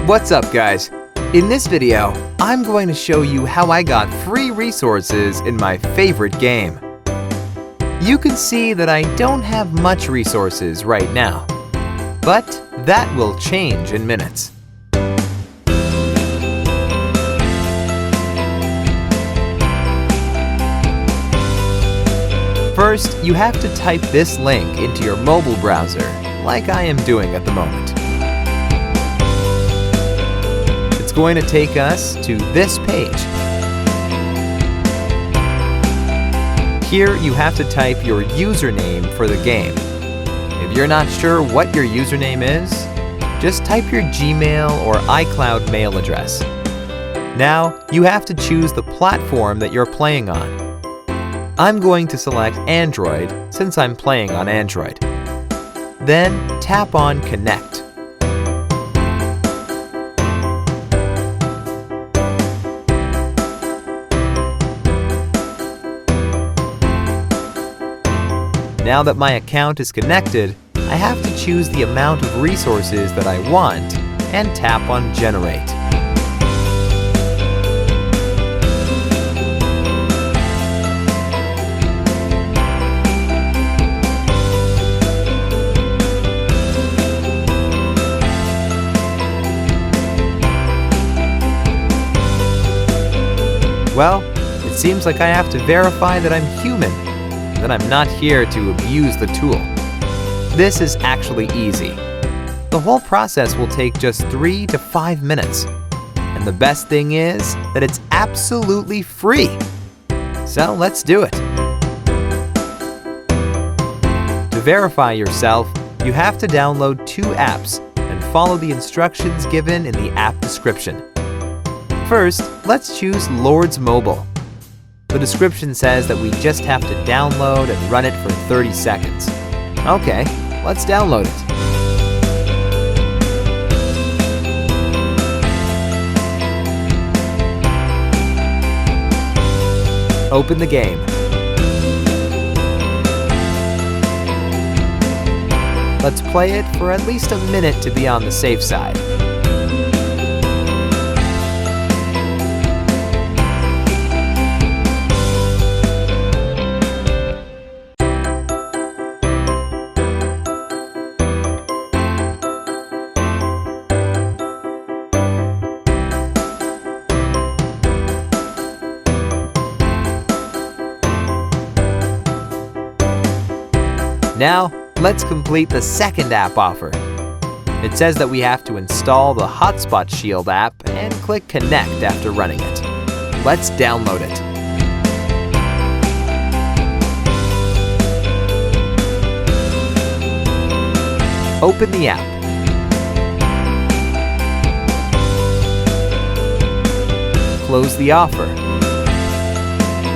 What's up, guys? In this video, I'm going to show you how I got free resources in my favorite game. You can see that I don't have much resources right now, but that will change in minutes. First, you have to type this link into your mobile browser, like I am doing at the moment. It's going to take us to this page. Here, you have to type your username for the game. If you're not sure what your username is, just type your Gmail or iCloud mail address. Now, you have to choose the platform that you're playing on. I'm going to select Android since I'm playing on Android. Then, tap on Connect. Now that my account is connected, I have to choose the amount of resources that I want and tap on Generate. Well, it seems like I have to verify that I'm human, that I'm not here to abuse the tool. This is actually easy. The whole process will take just 3 to 5 minutes. And the best thing is that it's absolutely free. So let's do it. To verify yourself, you have to download 2 apps and follow the instructions given in the app description. First, let's choose Lords Mobile. The description says that we just have to download and run it for 30 seconds. Okay, let's download it. Open the game. Let's play it for at least a minute to be on the safe side. Now, let's complete the second app offer. It says that we have to install the Hotspot Shield app and click Connect after running it. Let's download it. Open the app. Close the offer.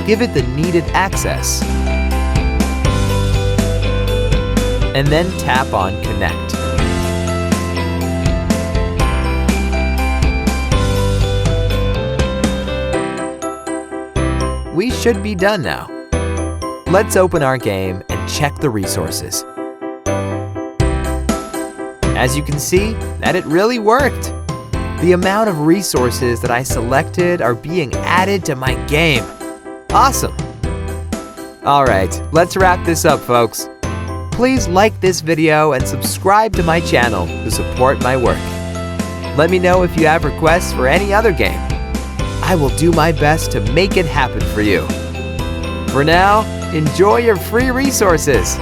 Give it the needed access. And then tap on Connect. We should be done now. Let's open our game and check the resources. As you can see, that it really worked. The amount of resources that I selected are being added to my game. Awesome! Alright, let's wrap this up, folks. Please like this video and subscribe to my channel to support my work. Let me know if you have requests for any other game. I will do my best to make it happen for you. For now, enjoy your free resources.